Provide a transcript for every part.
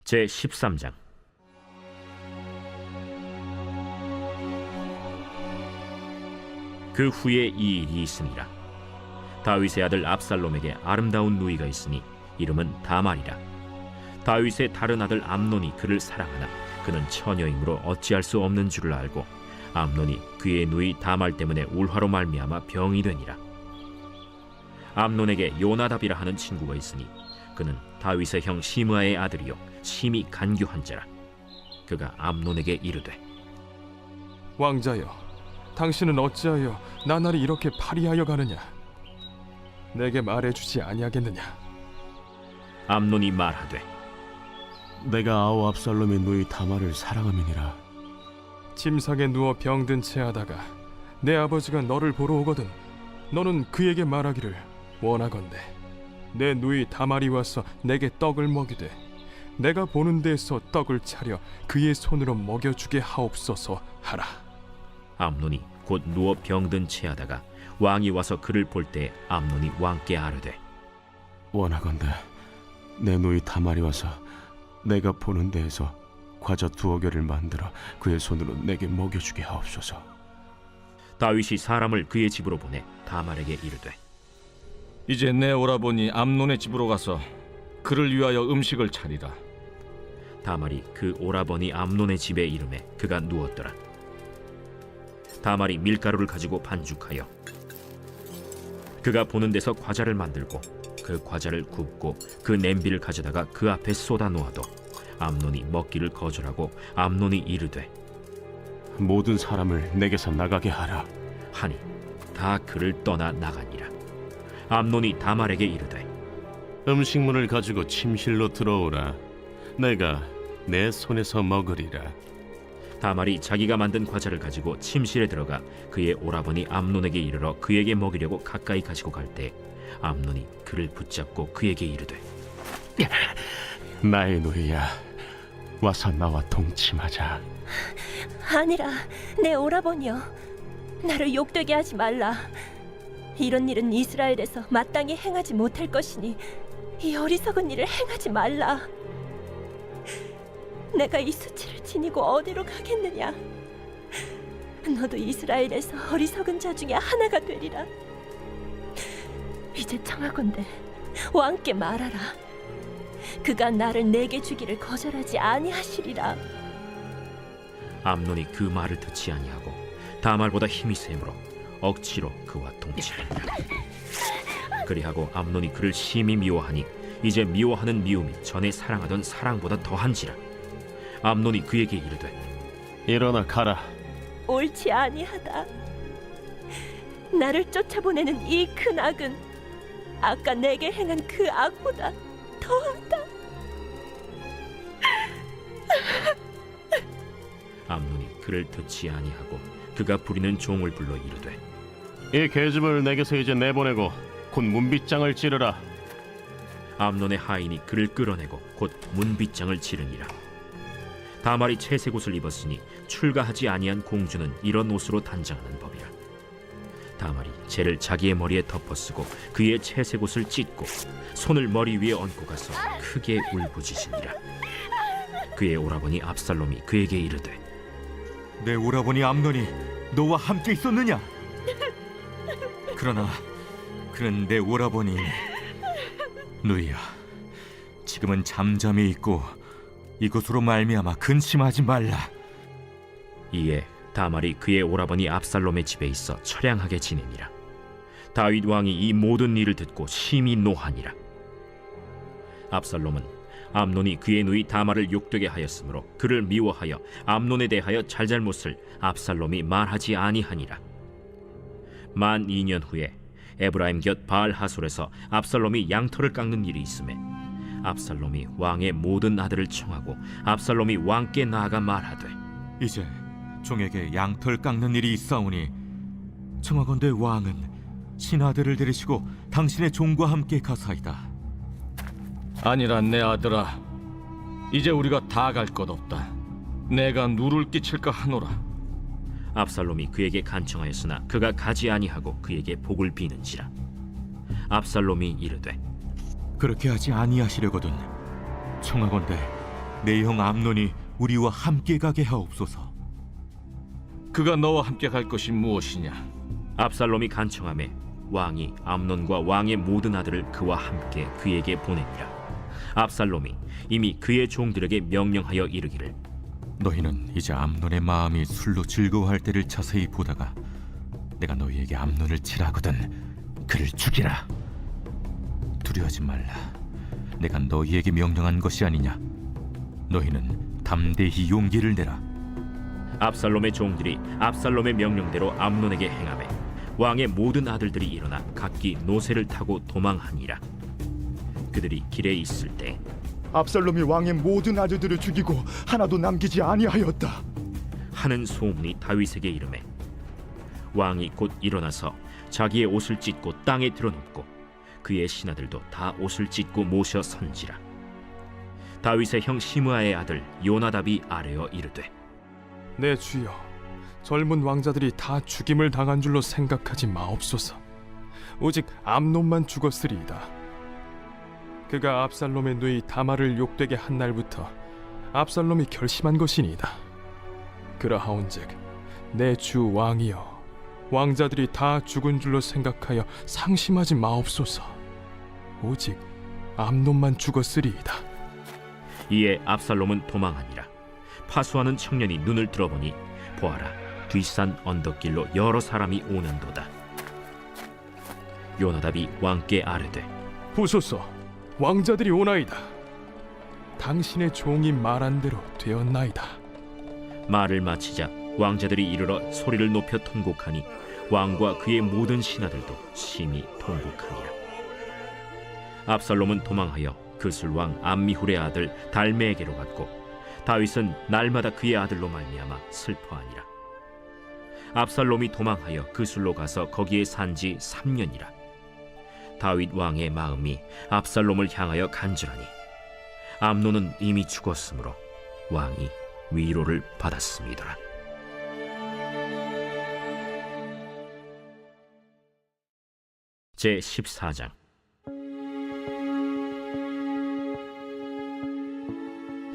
제 13장. 그 후에 이 일이 있으니라. 다윗의 아들 압살롬에게 아름다운 누이가 있으니 이름은 다말이라. 다윗의 다른 아들 암논이 그를 사랑하나 그는 처녀이므로 어찌할 수 없는 줄을 알고 암논이 그의 누이 다말 때문에 울화로 말미암아 병이 되니라. 암논에게 요나답이라 하는 친구가 있으니 그는 다윗의 형 시므아의 아들이요 심히 간교한 자라. 그가 암논에게 이르되, 왕자여, 당신은 어찌하여 나날이 이렇게 파리하여 가느냐? 내게 말해주지 아니하겠느냐? 암논이 말하되, 내가 아우 압살롬의 누이 다말을 사랑함이니라. 침상에 누워 병든 채 하다가 내 아버지가 너를 보러 오거든 너는 그에게 말하기를, 원하건대 내 누이 다말이 와서 내게 떡을 먹이되 내가 보는 데에서 떡을 차려 그의 손으로 먹여주게 하옵소서 하라. 암논이 곧 누워 병든 채하다가 왕이 와서 그를 볼 때 암논이 왕께 아뢰되, 원하건대 내 누이 다말이 와서 내가 보는 데에서 과자 2개를 만들어 그의 손으로 내게 먹여주게 하옵소서. 다윗이 사람을 그의 집으로 보내 다말에게 이르되, 이제 내 오라버니 암논의 집으로 가서 그를 위하여 음식을 차리라. 다말이 그 오라버니 암논의 집에 이름에 그가 누웠더라. 다말이 밀가루를 가지고 반죽하여 그가 보는 데서 과자를 만들고 그 과자를 굽고 그 냄비를 가져다가 그 앞에 쏟아 놓아도 암논이 먹기를 거절하고 암논이 이르되, 모든 사람을 내게서 나가게 하라. 하니 다 그를 떠나 나가니라. 암논이 다말에게 이르되, 음식물을 가지고 침실로 들어오라. 내가 내 손에서 먹으리라. 다말이 자기가 만든 과자를 가지고 침실에 들어가 그의 오라버니 암논에게 이르러 그에게 먹이려고 가까이 가지고 갈 때 암논이 그를 붙잡고 그에게 이르되, 나의 누이야, 와서 나와 동침하자. 아니라 내 오라버니여, 나를 욕되게 하지 말라. 이런 일은 이스라엘에서 마땅히 행하지 못할 것이니 이 어리석은 일을 행하지 말라. 내가 이 수치를 지니고 어디로 가겠느냐? 너도 이스라엘에서 어리석은 자 중에 하나가 되리라. 이제 청하건대 왕께 말하라. 그가 나를 내게 주기를 거절하지 아니하시리라. 암논이 그 말을 듣지 아니하고 다말보다 힘이 세므로 억지로 그와 동침하니라. 그리하고 암논이 그를 심히 미워하니 이제 미워하는 미움이 전에 사랑하던 사랑보다 더한지라. 암논이 그에게 이르되, 일어나 가라. 옳지 아니하다. 나를 쫓아보내는 이 큰 악은 아까 내게 행한 그 악보다 더하다. 암논이 그를 듣지 아니하고 그가 부리는 종을 불러 이르되, 이 계집을 내게서 이제 내보내고 곧 문빗장을 찌르라. 암논의 하인이 그를 끌어내고 곧 문빗장을 치르니라. 다말이 채색 옷을 입었으니 출가하지 아니한 공주는 이런 옷으로 단장하는 법이라. 다말이 재를 자기의 머리에 덮어쓰고 그의 채색 옷을 찢고 손을 머리 위에 얹고 가서 크게 울부짖으니라. 그의 오라버니 압살롬이 그에게 이르되, 내 오라버니 암논이 너와 함께 있었느냐? 그러나 그는 내 오라버니 누이야, 지금은 잠잠히 있고 이것으로 말미암아 근심하지 말라. 이에 다말이 그의 오라버니 압살롬의 집에 있어 처량하게 지내니라. 다윗 왕이 이 모든 일을 듣고 심히 노하니라. 압살롬은 암논이 그의 누이 다말을 욕되게 하였으므로 그를 미워하여 암논에 대하여 잘잘못을 압살롬이 말하지 아니하니라. 만 2년 후에 에브라임 곁 바알 하솔에서 압살롬이 양털을 깎는 일이 있음에 압살롬이 왕의 모든 아들을 청하고 압살롬이 왕께 나아가 말하되, 이제 종에게 양털 깎는 일이 있사오니 청하건대 왕은 신하들을 데리시고 당신의 종과 함께 가사이다. 아니라 내 아들아, 이제 우리가 다 갈 것 없다. 내가 누를 끼칠까 하노라. 압살롬이 그에게 간청하였으나 그가 가지 아니하고 그에게 복을 비는지라. 압살롬이 이르되, 그렇게 하지 아니하시려거든 청하건대 내 형 암논이 우리와 함께 가게 하옵소서. 그가 너와 함께 갈 것이 무엇이냐? 압살롬이 간청하매 왕이 암논과 왕의 모든 아들을 그와 함께 그에게 보내니라. 압살롬이 이미 그의 종들에게 명령하여 이르기를 너희는 이제 암논의 마음이 술로 즐거워할 때를 자세히 보다가 내가 너희에게 암논을 치라거든 그를 죽이라. 두려워하지 말라. 내가 너희에게 명령한 것이 아니냐. 너희는 담대히 용기를 내라. 압살롬의 종들이 압살롬의 명령대로 암논에게 행하매 왕의 모든 아들들이 일어나 각기 노새를 타고 도망하니라. 그들이 길에 있을 때 압살롬이 왕의 모든 아들들을 죽이고 하나도 남기지 아니하였다. 하는 소문이 다윗에게 이르매 왕이 곧 일어나서 자기의 옷을 찢고 땅에 드러눕고 그의 신하들도 다 옷을 찢고 모셔 선지라. 다윗의 형 시므아의 아들 요나답이 아뢰어 이르되 내 주여, 젊은 왕자들이 다 죽임을 당한 줄로 생각하지 마옵소서. 오직 암논만 죽었으리이다. 그가 압살롬의 누이 다말을 욕되게 한 날부터 압살롬이 결심한 것이니이다. 그러하온즉 내 주 왕이여, 왕자들이 다 죽은 줄로 생각하여 상심하지 마옵소서. 오직 암논만 죽었으리이다. 이에 압살롬은 도망하니라. 파수하는 청년이 눈을 들어보니 보아라, 뒷산 언덕길로 여러 사람이 오는도다. 요나답이 왕께 아뢰되 보소서, 왕자들이 오나이다. 당신의 종이 말한 대로 되었나이다. 말을 마치자 왕자들이 이르러 소리를 높여 통곡하니 왕과 그의 모든 신하들도 심히 통곡하니라. 압살롬은 도망하여 그술왕 암미훌의 아들 달메에게로 갔고 다윗은 날마다 그의 아들로 말미암아 슬퍼하니라. 압살롬이 도망하여 그술로 가서 거기에 산지 3년이라. 다윗 왕의 마음이 압살롬을 향하여 간절하니 암논은 이미 죽었으므로 왕이 위로를 받았음이더라. 제 14장.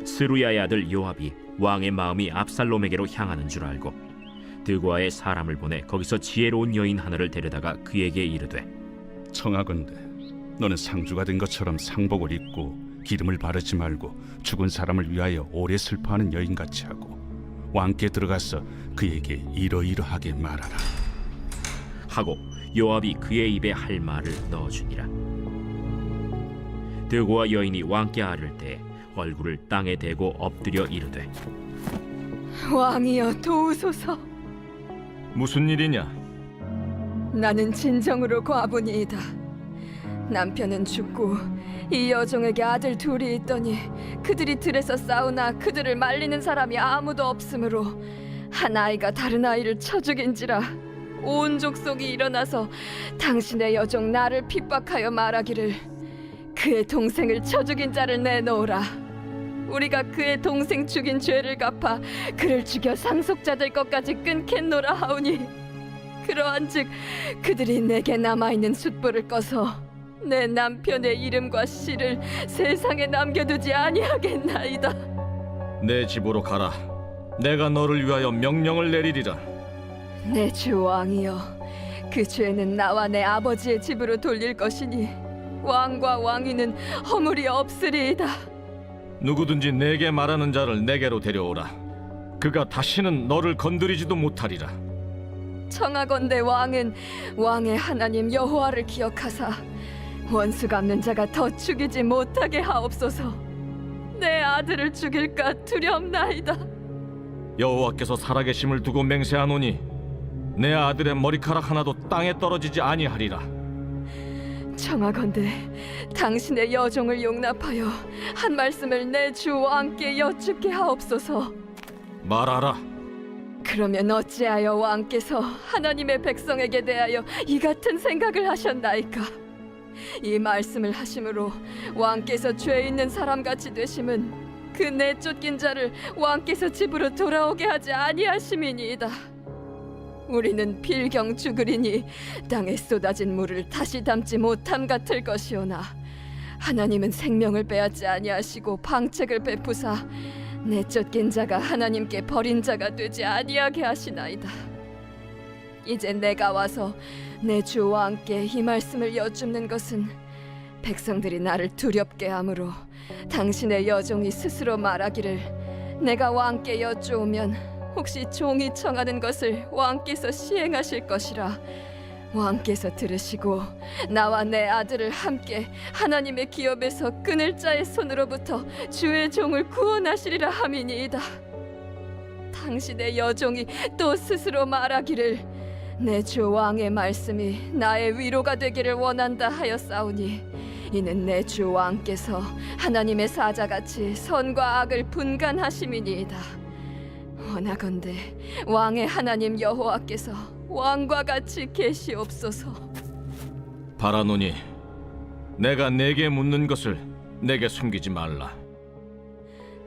스루야의 아들 요압이 왕의 마음이 압살롬에게로 향하는 줄 알고 드고아의 사람을 보내 거기서 지혜로운 여인 하나를 데려다가 그에게 이르되 청하건대 너는 상주가 된 것처럼 상복을 입고 기름을 바르지 말고 죽은 사람을 위하여 오래 슬퍼하는 여인같이 하고 왕께 들어가서 그에게 이러이러하게 말하라 하고 요압이 그의 입에 할 말을 넣어주니라. 드고아 여인이 왕께 아를 때 얼굴을 땅에 대고 엎드려 이르되 왕이여 도우소서. 무슨 일이냐? 나는 진정으로 과부니이다. 남편은 죽고 이 여종에게 아들 둘이 있더니 그들이 들에서 싸우나 그들을 말리는 사람이 아무도 없으므로 한 아이가 다른 아이를 쳐 죽인지라. 온 족속이 일어나서 당신의 여종 나를 핍박하여 말하기를 그의 동생을 쳐 죽인 자를 내놓으라. 우리가 그의 동생 죽인 죄를 갚아 그를 죽여 상속자 될 것까지 끊겠노라 하오니 그러한즉 그들이 내게 남아있는 숫불을 꺼서 내 남편의 이름과 씨를 세상에 남겨두지 아니하겠나이다. 내 집으로 가라. 내가 너를 위하여 명령을 내리리라. 내 주 왕이여, 그 죄는 나와 내 아버지의 집으로 돌릴 것이니 왕과 왕위는 허물이 없으리이다. 누구든지 내게 말하는 자를 내게로 데려오라. 그가 다시는 너를 건드리지도 못하리라. 청하건대 왕은 왕의 하나님 여호와를 기억하사 원수 갚는 자가 더 죽이지 못하게 하옵소서. 내 아들을 죽일까 두렵나이다. 여호와께서 살아계심을 두고 맹세하노니 내 아들의 머리카락 하나도 땅에 떨어지지 아니하리라. 청하건대 당신의 여종을 용납하여 한 말씀을 내 주 왕께 여쭙게 하옵소서. 말하라. 그러면 어찌하여 왕께서 하나님의 백성에게 대하여 이 같은 생각을 하셨나이까? 이 말씀을 하심으로 왕께서 죄 있는 사람같이 되심은 그 내쫓긴 자를 왕께서 집으로 돌아오게 하지 아니하심이니이다. 우리는 필경 죽으리니 땅에 쏟아진 물을 다시 담지 못함 같을 것이오나 하나님은 생명을 빼앗지 아니하시고 방책을 베푸사 내 쫓긴 자가 하나님께 버린 자가 되지 아니하게 하시나이다. 이제 내가 와서 내 주 왕께 이 말씀을 여쭙는 것은 백성들이 나를 두렵게 하므로 당신의 여종이 스스로 말하기를 내가 왕께 여쭈오면 혹시 종이 청하는 것을 왕께서 시행하실 것이라 왕께서 들으시고 나와 내 아들을 함께 하나님의 기업에서 끊을 자의 손으로부터 주의 종을 구원하시리라 함이니이다. 당신의 여종이 또 스스로 말하기를 내 주 왕의 말씀이 나의 위로가 되기를 원한다 하였사오니 이는 내 주 왕께서 하나님의 사자같이 선과 악을 분간하심이니이다. 원하건대 왕의 하나님 여호와께서 왕과 같이 계시옵소서. 바라노니 내가 내게 묻는 것을 내게 숨기지 말라.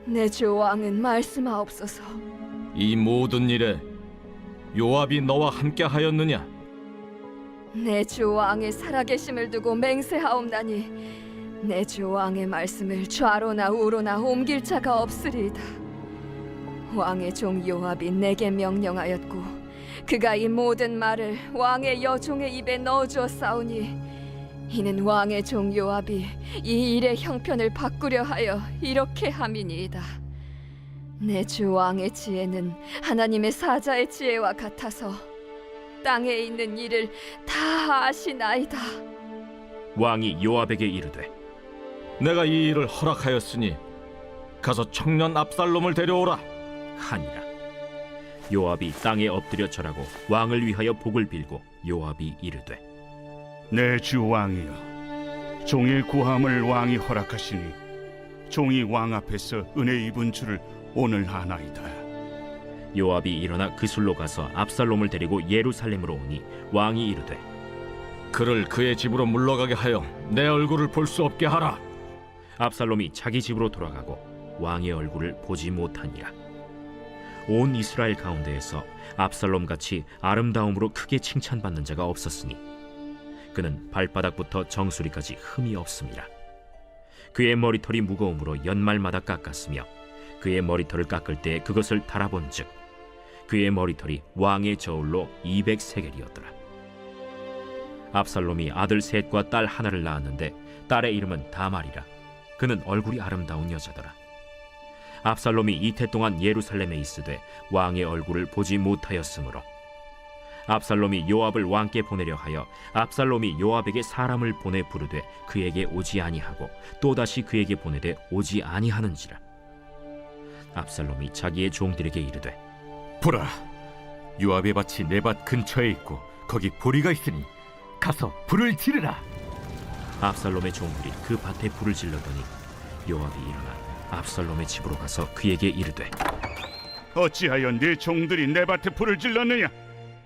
내 주 왕은 말씀하옵소서. 이 모든 일에 요압이 너와 함께 하였느냐? 내 주 왕의 살아계심을 두고 맹세하옵나니 내 주 왕의 말씀을 좌로나 우로나 옮길 자가 없으리이다. 왕의 종 요압이 내게 명령하였고 그가 이 모든 말을 왕의 여종의 입에 넣어주었사오니 이는 왕의 종 요압이 이 일의 형편을 바꾸려 하여 이렇게 함이니이다. 내 주 왕의 지혜는 하나님의 사자의 지혜와 같아서 땅에 있는 일을 다 아시나이다. 왕이 요압에게 이르되 내가 이 일을 허락하였으니 가서 청년 압살롬을 데려오라 하니라. 요압이 땅에 엎드려 절하고 왕을 위하여 복을 빌고 요압이 이르되 내 주 왕이여, 종의 구함을 왕이 허락하시니 종이 왕 앞에서 은혜 입은 줄을 오늘 아나이다. 요압이 일어나 그술로 가서 압살롬을 데리고 예루살렘으로 오니 왕이 이르되 그를 그의 집으로 물러가게 하여 내 얼굴을 볼 수 없게 하라. 압살롬이 자기 집으로 돌아가고 왕의 얼굴을 보지 못하니라. 온 이스라엘 가운데에서 압살롬같이 아름다움으로 크게 칭찬받는 자가 없었으니 그는 발바닥부터 정수리까지 흠이 없습니다. 그의 머리털이 무거움으로 연말마다 깎았으며 그의 머리털을 깎을 때 그것을 달아본즉 그의 머리털이 왕의 저울로 200세겔이었더라. 압살롬이 아들 셋과 딸 하나를 낳았는데 딸의 이름은 다말이라. 그는 얼굴이 아름다운 여자더라. 압살롬이 이태 동안 예루살렘에 있으되 왕의 얼굴을 보지 못하였으므로 압살롬이 요압을 왕께 보내려 하여 압살롬이 요압에게 사람을 보내 부르되 그에게 오지 아니하고 또다시 그에게 보내되 오지 아니하는지라. 압살롬이 자기의 종들에게 이르되 보라, 요압의 밭이 내 밭 근처에 있고 거기 보리가 있으니 가서 불을 지르라. 압살롬의 종들이 그 밭에 불을 질렀더니 요압이 일어나 압살롬의 집으로 가서 그에게 이르되 어찌하여 네 종들이 내 밭에 불을 질렀느냐?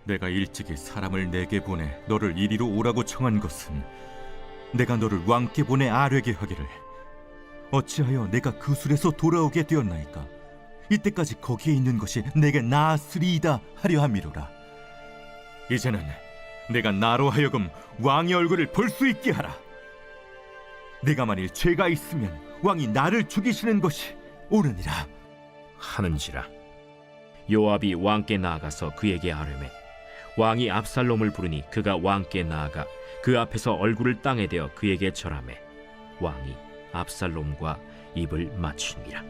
내가 일찍이 사람을 내게 보내 너를 이리로 오라고 청한 것은 내가 너를 왕께 보내 아뢰게 하기를 어찌하여 내가 그 술에서 돌아오게 되었나이까? 이때까지 거기에 있는 것이 내게 나았으리이다 하려 함이로라. 이제는 내가 나로 하여금 왕의 얼굴을 볼 수 있게 하라. 내가 만일 죄가 있으면 왕이 나를 죽이시는 것이 옳으니라 하는지라. 요압이 왕께 나아가서 그에게 아뢰매 왕이 압살롬을 부르니 그가 왕께 나아가 그 앞에서 얼굴을 땅에 대어 그에게 절하매 왕이 압살롬과 입을 맞추니라.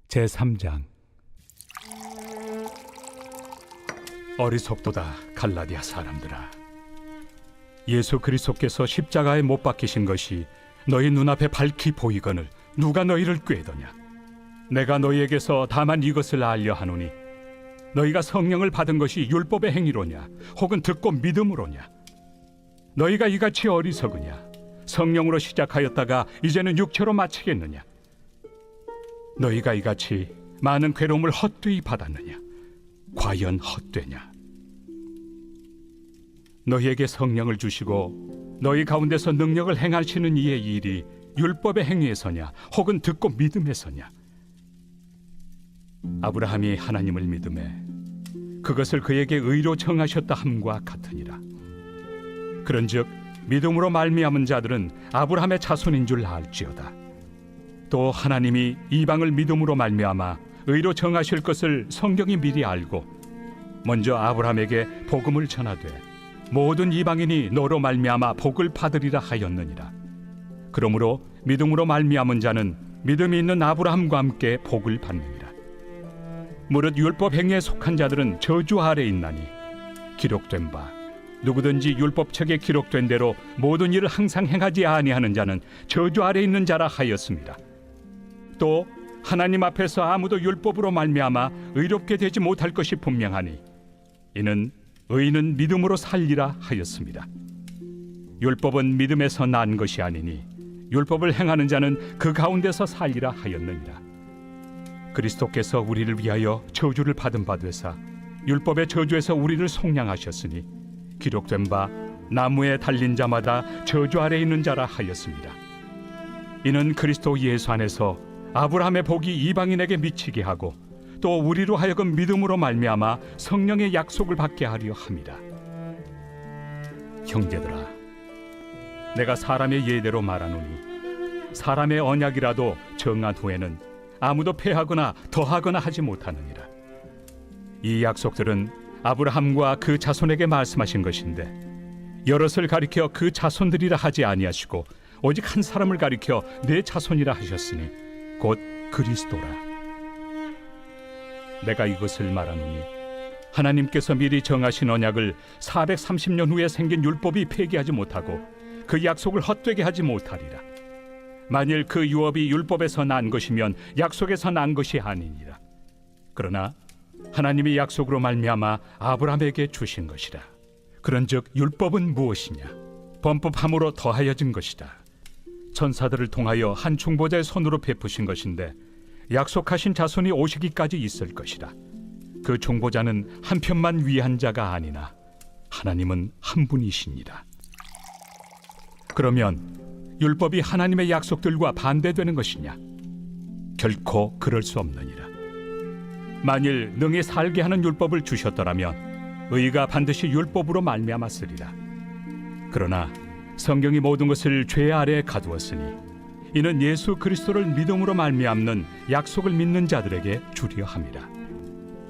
제3장. 어리석도다 갈라디아 사람들아, 예수 그리스도께서 십자가에 못 박히신 것이 너희 눈앞에 밝히 보이거늘 누가 너희를 꾀더냐? 내가 너희에게서 다만 이것을 알려 하노니 너희가 성령을 받은 것이 율법의 행위로냐 혹은 듣고 믿음으로냐? 너희가 이같이 어리석으냐? 성령으로 시작하였다가 이제는 육체로 마치겠느냐? 너희가 이같이 많은 괴로움을 헛되이 받았느냐? 과연 헛되냐? 너희에게 성령을 주시고 너희 가운데서 능력을 행하시는 이의 일이 율법의 행위에서냐 혹은 듣고 믿음에서냐? 아브라함이 하나님을 믿음에 그것을 그에게 의로 정하셨다 함과 같으니라. 그런즉 믿음으로 말미암은 자들은 아브라함의 자손인 줄 알지어다. 또 하나님이 이방을 믿음으로 말미암아 의로 정하실 것을 성경이 미리 알고 먼저 아브라함에게 복음을 전하되 모든 이방인이 너로 말미암아 복을 받으리라 하였느니라. 그러므로 믿음으로 말미암은 자는 믿음이 있는 아브라함과 함께 복을 받느니라. 무릇 율법 행위에 속한 자들은 저주 아래 있나니 기록된 바 누구든지 율법책에 기록된 대로 모든 일을 항상 행하지 아니하는 자는 저주 아래 있는 자라 하였습니다. 또 하나님 앞에서 아무도 율법으로 말미암아 의롭게 되지 못할 것이 분명하니 이는 의인은 믿음으로 살리라 하였습니다. 율법은 믿음에서 난 것이 아니니 율법을 행하는 자는 그 가운데서 살리라 하였느니라. 그리스도께서 우리를 위하여 저주를 받은 바 되사 율법의 저주에서 우리를 속량하셨으니 기록된 바 나무에 달린 자마다 저주 아래 있는 자라 하였습니다. 이는 그리스도 예수 안에서 아브라함의 복이 이방인에게 미치게 하고 또 우리로 하여금 믿음으로 말미암아 성령의 약속을 받게 하려 함이라. 형제들아, 내가 사람의 예대로 말하노니 사람의 언약이라도 정한 후에는 아무도 패하거나 더하거나 하지 못하느니라. 이 약속들은 아브라함과 그 자손에게 말씀하신 것인데 여럿을 가리켜 그 자손들이라 하지 아니하시고 오직 한 사람을 가리켜 내 자손이라 하셨으니 곧 그리스도라. 내가 이것을 말하노니 하나님께서 미리 정하신 언약을 430년 후에 생긴 율법이 폐기하지 못하고 그 약속을 헛되게 하지 못하리라. 만일 그 유업이 율법에서 난 것이면 약속에서 난 것이 아니니라. 그러나 하나님이 약속으로 말미암아 아브라함에게 주신 것이라. 그런즉 율법은 무엇이냐? 범법함으로 더하여진 것이다. 천사들을 통하여 한 중보자의 손으로 베푸신 것인데 약속하신 자손이 오시기까지 있을 것이라. 그 중보자는 한 편만 위한 자가 아니나 하나님은 한 분이시니라. 그러면 율법이 하나님의 약속들과 반대되는 것이냐? 결코 그럴 수 없느니라. 만일 능히 살게 하는 율법을 주셨더라면 의가 반드시 율법으로 말미암았으리라. 그러나 성경이 모든 것을 죄 아래에 가두었으니 이는 예수 그리스도를 믿음으로 말미암는 약속을 믿는 자들에게 주려 함이라.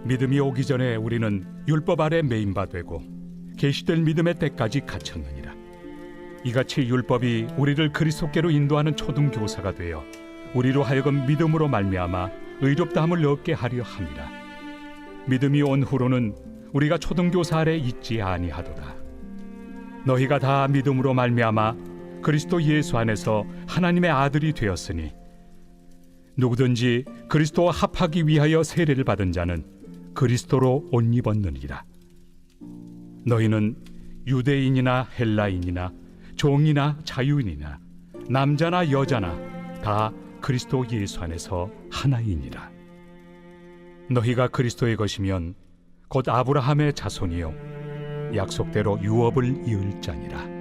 믿음이 오기 전에 우리는 율법 아래 매인 바 되고 계시될 믿음의 때까지 갇혔느니라. 이같이 율법이 우리를 그리스도께로 인도하는 초등교사가 되어 우리로 하여금 믿음으로 말미암아 의롭다함을 얻게 하려 함이라. 믿음이 온 후로는 우리가 초등교사 아래 있지 아니하도다. 너희가 다 믿음으로 말미암아 그리스도 예수 안에서 하나님의 아들이 되었으니 누구든지 그리스도와 합하기 위하여 세례를 받은 자는 그리스도로 옷 입었느니라. 너희는 유대인이나 헬라인이나 종이나 자유인이나 남자나 여자나 다 그리스도 예수 안에서 하나이니라. 너희가 그리스도의 것이면 곧 아브라함의 자손이요 약속대로 유업을 이을 자니라.